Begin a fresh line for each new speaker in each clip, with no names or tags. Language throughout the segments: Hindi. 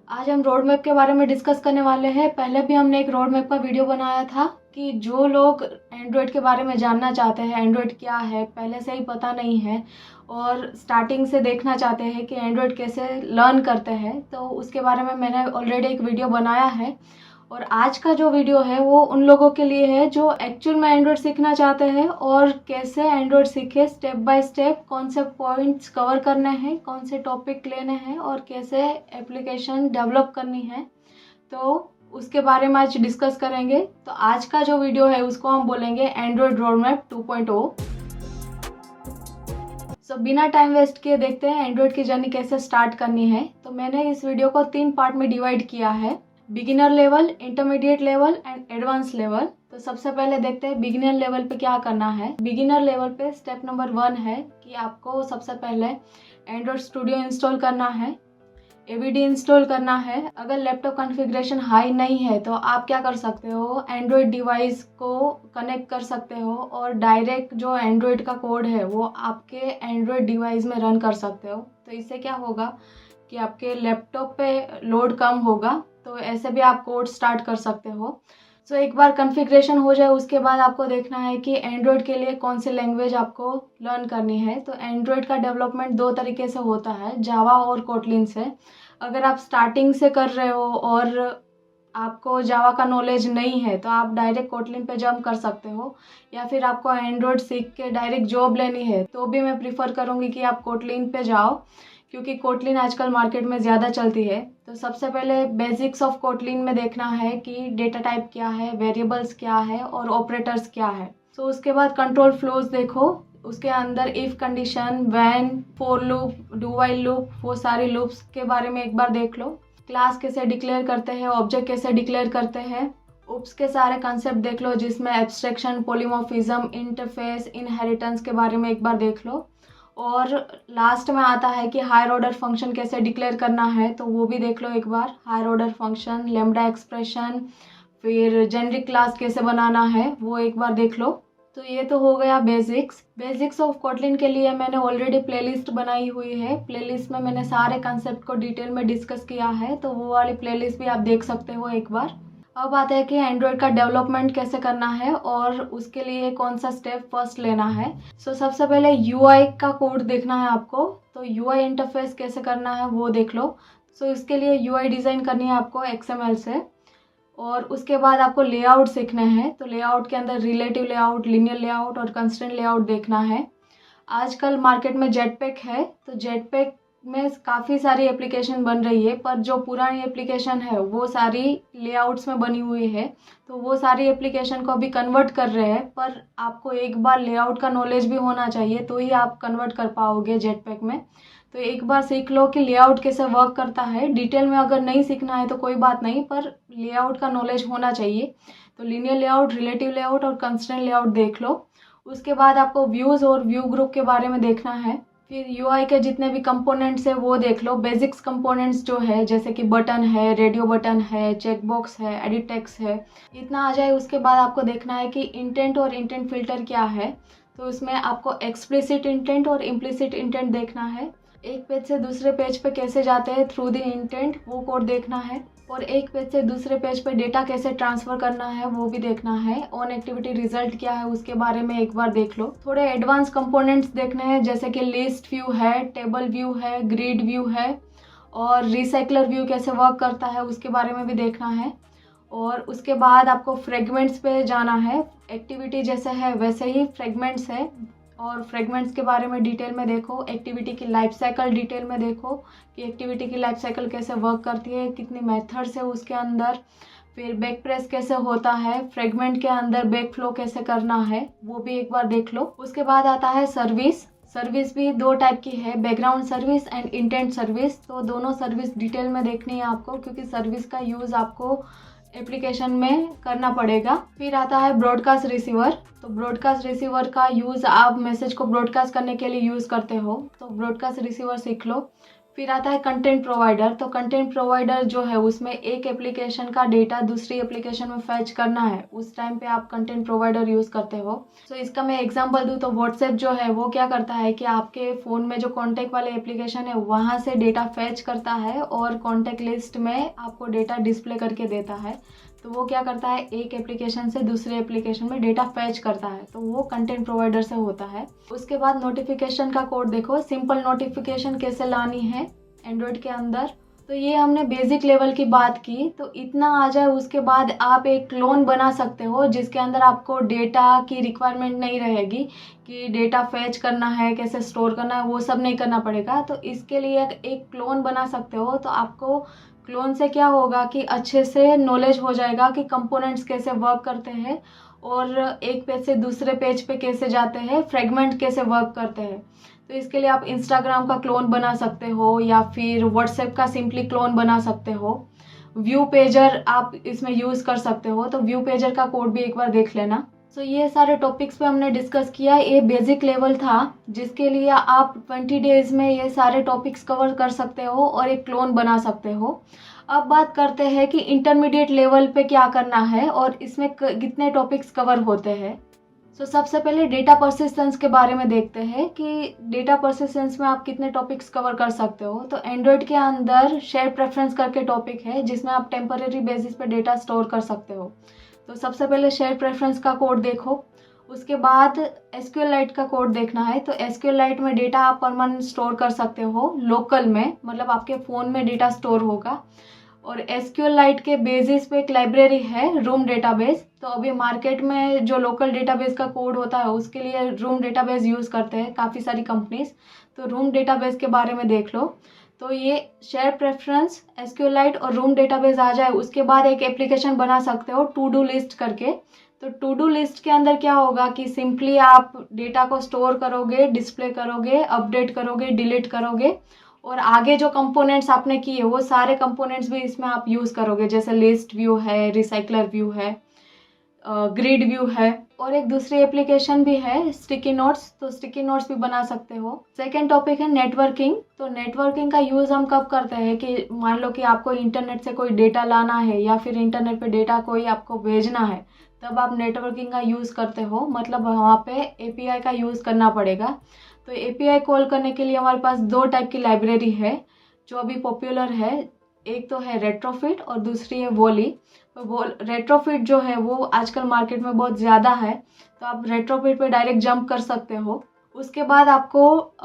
आज हम रोड मैप के बारे में डिस्कस करने वाले हैं। पहले भी हमने एक रोड मैप का वीडियो बनाया था कि जो लोग एंड्रॉयड के बारे में जानना चाहते हैं, एंड्रॉयड क्या है, पहले से ही पता नहीं है और स्टार्टिंग से देखना चाहते हैं कि एंड्रॉयड कैसे लर्न करते हैं, तो उसके बारे में मैंने ऑलरेडी एक वीडियो बनाया है। और आज का जो वीडियो है वो उन लोगों के लिए है जो एक्चुअल में एंड्रॉयड सीखना चाहते हैं और कैसे एंड्रॉयड सीखे, स्टेप बाय स्टेप कौन से पॉइंट्स कवर करने हैं, कौन से टॉपिक लेने हैं और कैसे एप्लीकेशन डेवलप करनी है, तो उसके बारे में आज डिस्कस करेंगे। तो आज का जो वीडियो है उसको हम बोलेंगे एंड्रॉयड रोड मैप 2.0। सो बिना टाइम वेस्ट किए देखते हैं एंड्रॉयड की जर्नी कैसे स्टार्ट करनी है। तो मैंने इस वीडियो को 3 पार्ट में डिवाइड किया है, beginner level, intermediate level and advance level. तो सबसे पहले देखते हैं बिगिनर लेवल पे क्या करना है। बिगिनर लेवल पे स्टेप नंबर 1 है कि आपको सबसे पहले एंड्रॉयड स्टूडियो इंस्टॉल करना है, एवीडी इंस्टॉल करना है। अगर लैपटॉप कॉन्फ़िगरेशन हाई नहीं है तो आप क्या कर सकते हो, एंड्रॉयड डिवाइस को कनेक्ट कर सकते हो और डायरेक्ट जो एंड्रॉयड का कोड है वो आपके एंड्रॉयड डिवाइस में रन कर सकते हो। तो इससे क्या होगा कि आपके लैपटॉप पे लोड कम होगा। तो ऐसे भी आप कोड स्टार्ट कर सकते हो। सो एक बार कॉन्फ़िगरेशन हो जाए उसके बाद आपको देखना है कि एंड्रॉयड के लिए कौन सी लैंग्वेज आपको लर्न करनी है। तो एंड्रॉयड का डेवलपमेंट 2 तरीके से होता है, जावा और कोटलिन से। अगर आप स्टार्टिंग से कर रहे हो और आपको जावा का नॉलेज नहीं है तो आप डायरेक्ट कोटलिन पे जंप कर सकते हो, या फिर आपको एंड्रॉयड सीख के डायरेक्ट जॉब लेनी है तो भी मैं प्रीफर करूँगी कि आप कोटलिन पे जाओ, क्योंकि कोटलिन आजकल मार्केट में ज़्यादा चलती है। तो सबसे पहले बेसिक्स ऑफ कोटलिन में देखना है कि डेटा टाइप क्या है, वेरिएबल्स क्या है और ऑपरेटर्स क्या है। तो उसके बाद कंट्रोल फ्लोज देखो, उसके अंदर if condition, when, for loop, do while loop, वो सारी लूप्स के बारे में एक बार देख लो। क्लास कैसे डिक्लेयर करते हैं, ऑब्जेक्ट कैसे डिक्लेयर करते हैं, उप्स के सारे कंसेप्ट देख लो जिसमें एब्स्ट्रैक्शन, पॉलीमॉर्फिज्म, इंटरफेस, इनहेरिटेंस के बारे में एक बार देख लो। और लास्ट में आता है कि हायर ऑर्डर फंक्शन कैसे डिक्लेयर करना है, तो वो भी देख लो एक बार। Higher order function, lambda expression, फिर जेनरिक क्लास कैसे बनाना है वो एक बार देख लो। तो ये तो हो गया बेसिक्स ऑफ कोटलिन के लिए मैंने ऑलरेडी प्लेलिस्ट बनाई हुई है। प्लेलिस्ट में मैंने सारे कंसेप्ट को डिटेल में डिस्कस किया है, तो वो वाली प्लेलिस्ट भी आप देख सकते हो एक बार। अब आता है कि एंड्रॉयड का डेवलपमेंट कैसे करना है और उसके लिए कौन सा स्टेप फर्स्ट लेना है। सो सबसे पहले यूआई का कोड देखना है आपको। तो यूआई इंटरफेस कैसे करना है वो देख लो। सो इसके लिए यूआई डिज़ाइन करनी है आपको XML से, और उसके बाद आपको लेआउट सीखने हैं। तो लेआउट के अंदर रिलेटिव लेआउट, लीनियर लेआउट और कंस्ट्रेंट लेआउट देखना है। आजकल मार्केट में जेटपैक है, तो जेटपैक में काफ़ी सारी एप्लीकेशन बन रही है, पर जो पुरानी एप्लीकेशन है वो सारी लेआउट्स में बनी हुई है। तो वो सारी एप्लीकेशन को अभी कन्वर्ट कर रहे हैं, पर आपको एक बार लेआउट का नॉलेज भी होना चाहिए तो ही आप कन्वर्ट कर पाओगे जेटपैक में। तो एक बार सीख लो कि लेआउट कैसे वर्क करता है। डिटेल में अगर नहीं सीखना है तो कोई बात नहीं, पर लेआउट का नॉलेज होना चाहिए। तो लीनियर लेआउट, रिलेटिव लेआउट और कंस्ट्रेंट लेआउट देख लो। उसके बाद आपको व्यूज़ और व्यू ग्रुप के बारे में देखना है। फिर यूआई के जितने भी कंपोनेंट्स है वो देख लो। बेसिक्स कंपोनेंट्स जो है, जैसे कि बटन है, रेडियो बटन है, चेकबॉक्स है, एडिट टेक्स्ट है, इतना आ जाए उसके बाद आपको देखना है कि इंटेंट और इंटेंट फिल्टर क्या है। तो उसमें आपको एक्सप्लिसिट इंटेंट और इम्प्लिसिट इंटेंट देखना है। एक पेज से दूसरे पेज पे कैसे जाते हैं थ्रू द इंटेंट, वो कोड देखना है। और एक पेज से दूसरे पेज पे डेटा कैसे ट्रांसफ़र करना है वो भी देखना है। ऑन एक्टिविटी रिजल्ट क्या है उसके बारे में एक बार देख लो। थोड़े एडवांस कंपोनेंट्स देखने हैं, जैसे कि लिस्ट व्यू है, टेबल व्यू है, ग्रिड व्यू है और रिसाइकलर व्यू कैसे वर्क करता है उसके बारे में भी देखना है। और उसके बाद आपको फ्रेगमेंट्स पे जाना है। एक्टिविटी जैसे है वैसे ही फ्रेगमेंट्स है, और फ्रेगमेंट्स के बारे में डिटेल में देखो। एक्टिविटी की लाइफ साइकिल डिटेल में देखो कि एक्टिविटी की लाइफ साइकिल कैसे वर्क करती है, कितनी मेथड्स है उसके अंदर। फिर बैक प्रेस कैसे होता है, फ्रेगमेंट के अंदर बैक फ्लो कैसे करना है वो भी एक बार देख लो। उसके बाद आता है सर्विस भी 2 टाइप की है, background service and intent service. तो दोनों सर्विस डिटेल में देखनी है आपको, क्योंकि सर्विस का यूज़ आपको एप्लीकेशन में करना पड़ेगा। फिर आता है ब्रॉडकास्ट रिसीवर। तो ब्रॉडकास्ट रिसीवर का यूज़ आप मैसेज को ब्रॉडकास्ट करने के लिए यूज़ करते हो, तो ब्रॉडकास्ट रिसीवर सीख लो। फिर आता है कंटेंट प्रोवाइडर। तो कंटेंट प्रोवाइडर जो है उसमें एक एप्लीकेशन का डेटा दूसरी एप्लीकेशन में फैच करना है, उस टाइम पे आप कंटेंट प्रोवाइडर यूज़ करते हो। तो इसका मैं एग्जांपल दूँ तो व्हाट्सएप जो है वो क्या करता है कि आपके फ़ोन में जो कॉन्टैक्ट वाले एप्लीकेशन है वहाँ से डेटा फैच करता है और कॉन्टैक्ट लिस्ट में आपको डेटा डिस्प्ले करके देता है। तो वो क्या करता है, एक एप्लीकेशन से दूसरे एप्लीकेशन में डेटा फैच करता है, तो वो कंटेंट प्रोवाइडर से होता है। उसके बाद नोटिफिकेशन का कोड देखो, सिंपल नोटिफिकेशन कैसे लानी है एंड्रॉयड के अंदर। तो ये हमने बेसिक लेवल की बात की, तो इतना आ जाए उसके बाद आप एक क्लोन बना सकते हो जिसके अंदर आपको डेटा की रिक्वायरमेंट नहीं रहेगी कि डेटा फैच करना है, कैसे स्टोर करना है, वो सब नहीं करना पड़ेगा। तो इसके लिए एक क्लोन बना सकते हो। तो आपको क्लोन से क्या होगा कि अच्छे से नॉलेज हो जाएगा कि कंपोनेंट्स कैसे वर्क करते हैं और एक पेज से दूसरे पेज पे कैसे जाते हैं, फ्रेगमेंट कैसे वर्क करते हैं। तो इसके लिए आप इंस्टाग्राम का क्लोन बना सकते हो या फिर व्हाट्सएप का सिंपली क्लोन बना सकते हो। व्यू पेजर आप इसमें यूज़ कर सकते हो, तो व्यू पेजर का कोड भी एक बार देख लेना। सो ये सारे टॉपिक्स पे हमने डिस्कस किया। ये बेसिक लेवल था जिसके लिए आप 20 डेज में ये सारे टॉपिक्स कवर कर सकते हो और एक क्लोन बना सकते हो। अब बात करते हैं कि इंटरमीडिएट लेवल पे क्या करना है और इसमें कितने टॉपिक्स कवर होते हैं। सो सबसे पहले डेटा परसिस्टेंस के बारे में देखते हैं कि डेटा परसिस्टेंस में आप कितने टॉपिक्स कवर कर सकते हो। तो एंड्रॉयड के अंदर शेयर प्रेफरेंस करके टॉपिक है जिसमें आप टेम्परेरी बेसिस पे डेटा स्टोर कर सकते हो। तो सबसे पहले शेयर प्रेफरेंस का कोड देखो, उसके बाद SQLite का कोड देखना है। तो SQLite में डेटा आप परमानेंट स्टोर कर सकते हो लोकल में, मतलब आपके फ़ोन में डेटा स्टोर होगा। और SQLite के बेसिस पे एक लाइब्रेरी है रूम डेटाबेस। तो अभी मार्केट में जो लोकल डेटाबेस का कोड होता है उसके लिए रूम डेटाबेस यूज़ करते हैं काफ़ी सारी कंपनीज। तो रूम डेटाबेस के बारे में देख लो। तो ये शेयर प्रेफरेंस, SQLite और रूम डेटाबेस आ जाए उसके बाद एक एप्लीकेशन बना सकते हो टू डू लिस्ट करके। तो टू डू लिस्ट के अंदर क्या होगा कि सिंपली आप डेटा को स्टोर करोगे, डिस्प्ले करोगे, अपडेट करोगे, डिलीट करोगे और आगे जो कंपोनेंट्स आपने किए वो सारे कंपोनेंट्स भी इसमें आप यूज़ करोगे, जैसे लिस्ट व्यू है, रिसाइकलर व्यू है, ग्रिड व्यू है। और एक दूसरी एप्लीकेशन भी है स्टिकी नोट्स, तो स्टिकी नोट्स भी बना सकते हो। सेकंड टॉपिक है नेटवर्किंग। तो नेटवर्किंग का यूज़ हम कब करते हैं कि मान लो कि आपको इंटरनेट से कोई डेटा लाना है या फिर इंटरनेट पे डेटा कोई आपको भेजना है, तब आप नेटवर्किंग का यूज़ करते हो, मतलब वहाँ पे API का यूज़ करना पड़ेगा। तो API कॉल करने के लिए हमारे पास दो टाइप की लाइब्रेरी है जो अभी पॉपुलर है। एक तो है रेट्रोफिट और दूसरी है वॉली। तो वो रेट्रोफिट जो है वो आजकल मार्केट में बहुत ज़्यादा है, तो आप रेट्रोफिट पे डायरेक्ट जंप कर सकते हो। उसके बाद आपको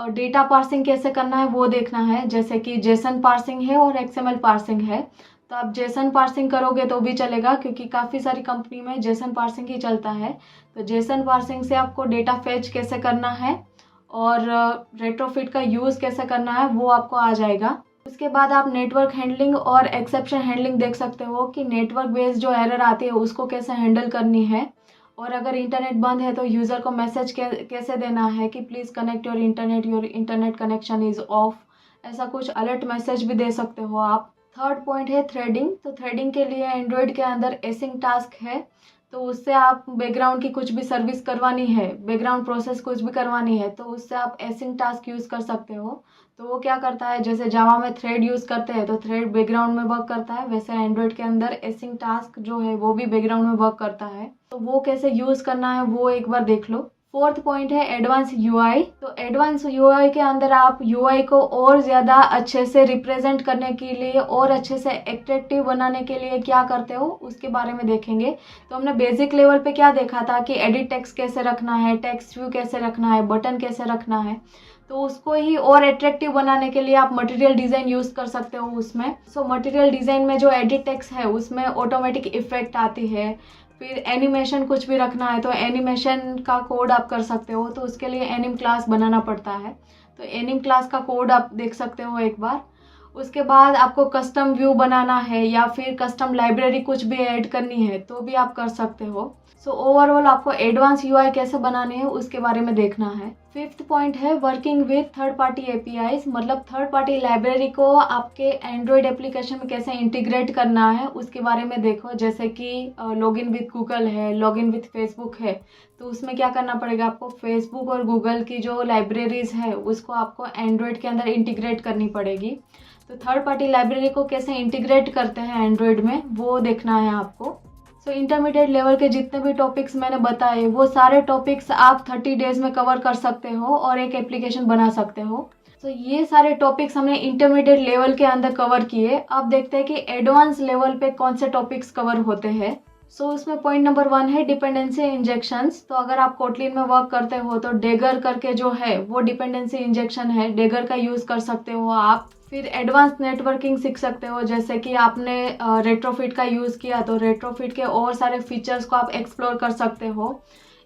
डेटा पार्सिंग कैसे करना है वो देखना है, जैसे कि जेसन पार्सिंग है और XML पार्सिंग है। तो आप जेसन पार्सिंग करोगे तो भी चलेगा क्योंकि काफ़ी सारी कंपनी में जेसन पार्सिंग ही चलता है। तो जेसन पार्सिंग से आपको डेटा फेच कैसे करना है और रेट्रोफिट का यूज़ कैसे करना है वो आपको आ जाएगा। उसके बाद आप नेटवर्क हैंडलिंग और एक्सेप्शन हैंडलिंग देख सकते हो कि नेटवर्क बेस्ड जो एरर आती है उसको कैसे हैंडल करनी है। और अगर इंटरनेट बंद है तो यूज़र को मैसेज कैसे देना है कि please connect your internet connection is of, ऐसा कुछ अलर्ट मैसेज भी दे सकते हो आप। थर्ड पॉइंट है थ्रेडिंग। तो थ्रेडिंग के लिए एंड्रॉयड के अंदर एसिंग टास्क है। तो उससे आप बैकग्राउंड की कुछ भी सर्विस करवानी है, बैकग्राउंड प्रोसेस कुछ भी करवानी है, तो उससे आप एसिंग टास्क यूज़ कर सकते हो। तो वो क्या करता है, जैसे जावा में थ्रेड यूज़ करते हैं तो थ्रेड बैकग्राउंड में वर्क करता है, वैसे एंड्रॉयड के अंदर एसिंग टास्क जो है वो भी बैकग्राउंड में वर्क करता है। तो वो कैसे यूज़ करना है वो एक बार देख लो। फोर्थ पॉइंट है एडवांस UI। तो एडवांस UI के अंदर आप UI को और ज़्यादा अच्छे से रिप्रेजेंट करने के लिए और अच्छे से एट्रैक्टिव बनाने के लिए क्या करते हो उसके बारे में देखेंगे। तो हमने बेसिक लेवल पे क्या देखा था कि एडिट टेक्स्ट कैसे रखना है, टेक्स्ट व्यू कैसे रखना है, बटन कैसे रखना है। तो उसको ही और एट्रैक्टिव बनाने के लिए आप मटेरियल डिज़ाइन यूज़ कर सकते हो उसमें। सो मटेरियल डिज़ाइन में जो एडिट टेक्स्ट है उसमें ऑटोमेटिक इफेक्ट आती है। फिर एनिमेशन कुछ भी रखना है तो एनिमेशन का कोड आप कर सकते हो, तो उसके लिए एनिम क्लास बनाना पड़ता है। तो एनिम क्लास का कोड आप देख सकते हो एक बार। उसके बाद आपको कस्टम व्यू बनाना है या फिर कस्टम लाइब्रेरी कुछ भी ऐड करनी है तो भी आप कर सकते हो। सो ओवरऑल आपको एडवांस यूआई कैसे बनाने हैं उसके बारे में देखना है। फिफ्थ पॉइंट है working with third party APIs, मतलब थर्ड पार्टी लाइब्रेरी को आपके एंड्रॉयड एप्लीकेशन में कैसे इंटीग्रेट करना है उसके बारे में देखो। जैसे कि लॉगिन विथ गूगल है, लॉगिन विथ फेसबुक है, तो उसमें क्या करना पड़ेगा, आपको फेसबुक और गूगल की जो लाइब्रेरीज है उसको आपको एंड्रॉयड के अंदर इंटीग्रेट करनी पड़ेगी। तो थर्ड पार्टी लाइब्रेरी को कैसे इंटीग्रेट करते हैं एंड्रॉयड में वो देखना है आपको। सो इंटरमीडिएट लेवल के जितने भी टॉपिक्स मैंने बताए वो सारे टॉपिक्स आप 30 डेज में कवर कर सकते हो और एक एप्लीकेशन बना सकते हो। तो ये सारे टॉपिक्स हमने इंटरमीडिएट लेवल के अंदर कवर किए। अब देखते हैं कि एडवांस लेवल पे कौन से टॉपिक्स कवर होते हैं। सो उसमें पॉइंट नंबर 1 है डिपेंडेंसी इंजेक्शंस। तो अगर आप कोटलिन में वर्क करते हो तो डेगर करके जो है वो डिपेंडेंसी इंजेक्शन है, डेगर का यूज़ कर सकते हो आप। फिर एडवांस नेटवर्किंग सीख सकते हो, जैसे कि आपने रेट्रोफिट का यूज़ किया तो रेट्रोफिट के और सारे फीचर्स को आप एक्सप्लोर कर सकते हो।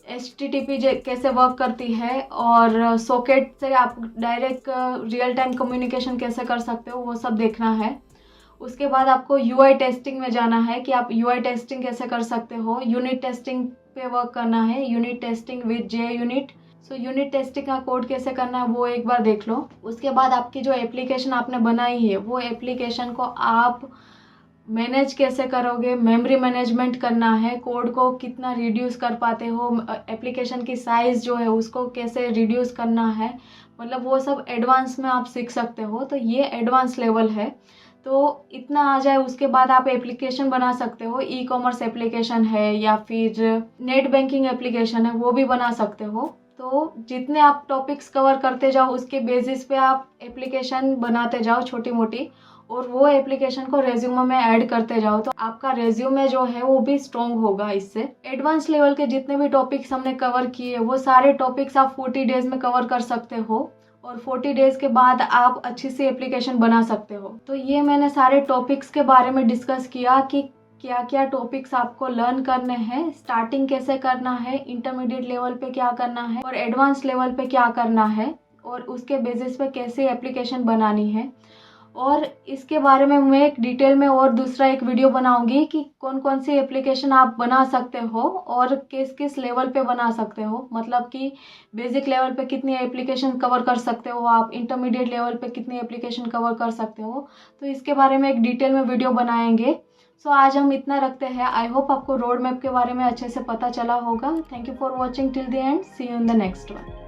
HTTP कैसे वर्क करती है और सॉकेट से आप डायरेक्ट रियल टाइम कम्युनिकेशन कैसे कर सकते हो वो सब देखना है। उसके बाद आपको UI टेस्टिंग में जाना है कि आप UI टेस्टिंग कैसे कर सकते हो। यूनिट टेस्टिंग पे वर्क करना है, unit testing with JUnit। So unit testing का कोड कैसे करना है वो एक बार देख लो। उसके बाद आपकी जो एप्लीकेशन आपने बनाई है वो एप्लीकेशन को आप मैनेज कैसे करोगे, मेमोरी मैनेजमेंट करना है, कोड को कितना रिड्यूस कर पाते हो, एप्लीकेशन की साइज़ जो है उसको कैसे रिड्यूस करना है, मतलब वो सब एडवांस में आप सीख सकते हो। तो ये एडवांस लेवल है। तो इतना आ जाए उसके बाद आप एप्लीकेशन बना सकते हो। ई-कॉमर्स एप्लीकेशन है या फिर नेट बैंकिंग एप्लीकेशन है वो भी बना सकते हो। तो जितने आप टॉपिक्स कवर करते जाओ उसके बेसिस पे आप एप्लीकेशन बनाते जाओ छोटी मोटी, और वो एप्लीकेशन को रेज्यूमे में ऐड करते जाओ तो आपका रेज्यूमे जो है वो भी स्ट्रॉन्ग होगा इससे। एडवांस लेवल के जितने भी टॉपिक्स हमने कवर किए वो सारे टॉपिक्स आप 40 डेज में कवर कर सकते हो और 40 डेज के बाद आप अच्छी सी एप्लीकेशन बना सकते हो। तो ये मैंने सारे टॉपिक्स के बारे में डिस्कस किया कि क्या क्या टॉपिक्स आपको लर्न करने हैं, स्टार्टिंग कैसे करना है, इंटरमीडिएट लेवल पे क्या करना है और एडवांस लेवल पे क्या करना है, और उसके बेसिस पे कैसे एप्लीकेशन बनानी है। और इसके बारे में मैं एक डिटेल में और दूसरा एक वीडियो बनाऊंगी कि कौन कौन सी एप्लीकेशन आप बना सकते हो और किस किस लेवल पे बना सकते हो, मतलब कि बेसिक लेवल पे कितनी एप्लीकेशन कवर कर सकते हो आप, इंटरमीडिएट लेवल पे कितनी एप्लीकेशन कवर कर सकते हो। तो इसके बारे में एक डिटेल में वीडियो बनाएंगे। सो आज हम इतना रखते हैं। आई होप आपको रोड मैप के बारे में अच्छे से पता चला होगा। Thank you for watching till the end. See you in the next one.